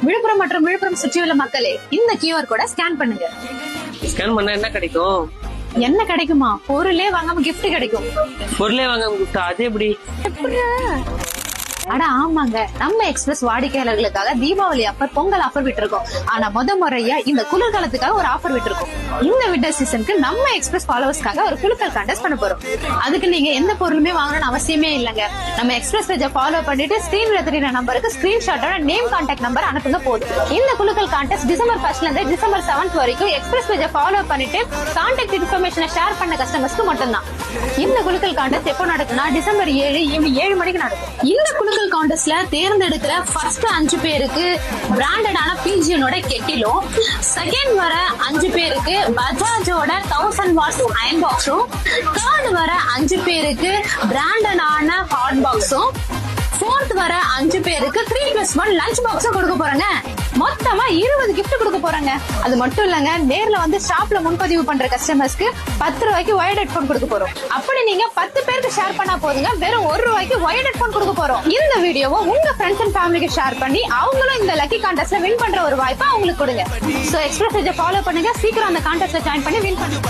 விழுப்புரம் மற்றும் விழுப்புரம் சுற்றியுள்ள மக்களே இந்த QR கோட ஸ்கேன் பண்ணுங்க. ஸ்கேன் பண்ணா என்ன கிடைக்கும்? என்ன கிடைக்குமா? பொருளே வாங்காம gift கிடைக்கும். பொருளே வாங்காம gift? அது எப்படி? அட ஆமாங்க, நம்ம எக்ஸ்பிரஸ் வாடிக்கையாளர்களுக்காக தீபாவளி ஆஃபர், பொங்கல் ஆஃபர் விட்டுருக்கோம். ஆனா முறையா இந்த குளிர்காலத்துக்காக ஒரு ஆஃபர் விட்டுருக்கோம். இந்த விண்டர் சீசனுக்கு நம்ம எக்ஸ்பிரஸ் ஃபாலோவர்ஸ்க்காக ஒரு குலுக்கல் கான்டெஸ்ட் பண்ண போறோம். அதுக்கு நீங்க எந்த பொருளுமே வாங்கணும்னு அவசியமே இல்லங்க. நம்ம எக்ஸ்பிரஸ் பேஜை ஃபாலோ பண்ணிட்டு ஸ்கிரீன்ல தெரியுற நம்பருக்கு ஸ்கிரீன்ஷாட்டோட நேம், கான்டாக்ட் நம்பர் அனுப்புங்க போதும். இந்த குலுக்கல் கான்டெஸ்ட் டிசம்பர் 1ல இருந்து டிசம்பர் 7 வரைக்கும் எக்ஸ்பிரஸ் பேஜை ஃபாலோ பண்ணிட்டு கான்டாக்ட் இன்ஃபர்மேஷனை ஷேர் பண்ண கஸ்டமர்ஸ்க்கு மட்டும்தான். இந்த குலுக்கல் கான்டெஸ்ட் எப்போ நடக்கும்னா டிசம்பர் 7 ஈவினிங் 7 மணிக்கு நடக்கும். இந்த குலுக்கல் கான்டெஸ்ட்ல தேர்ந்தெடுக்கிற ஃபர்ஸ்ட் 5 பேருக்கு பிராண்டடான பிஜியனோட கெட்டிலும், செகண்ட் வர 5 பேருக்கு பஜாஜோட 1000 வாட்ஸ் அயன் பாக்ஸும், தேர்ட் வர 5 பேருக்கு பிராண்டடான ஹாட் பாக்ஸும், ஃபோர்த் வர 5 பேருக்கு 3+1 லஞ்ச் பாக்ஸும் கொடுக்க போறாங்க. மொத்தமா 20 gift கொடுக்க போறாங்க. அது மட்டும் இல்லங்க, நேர்ல வந்து ஷாப்ல முன்பதிவு பண்ற கஸ்டமர்ஸ்க்கு 10 ரூபாய்க்கு வயர்ட் ஹெட்போன் கொடுக்க போறோம். அப்படி நீங்க 10 பேருக்கு ஷேர் பண்ணா போதுங்க, வெறும் 1 ரூபாய்க்கு வயர்ட் ஹெட்போன் கொடுக்க போறோம். இந்த வீடியோவை உங்க ஃப்ரெண்ட்ஸ் அண்ட் ஃபேமிலிக்கு ஷேர் பண்ணி அவங்களும் இந்த லக்கி கான்டெஸ்ட்ல வின் பண்ற ஒரு வாய்ப்பை அவங்களுக்கு கொடுங்க. சோ எக்ஸ்பிரஸ் பேஜை ஃபாலோ பண்ணுங்க, சீக்கிரம் அந்த கான்டெஸ்ட்ல ஜாயின் பண்ணி வின் பண்ணுங்க.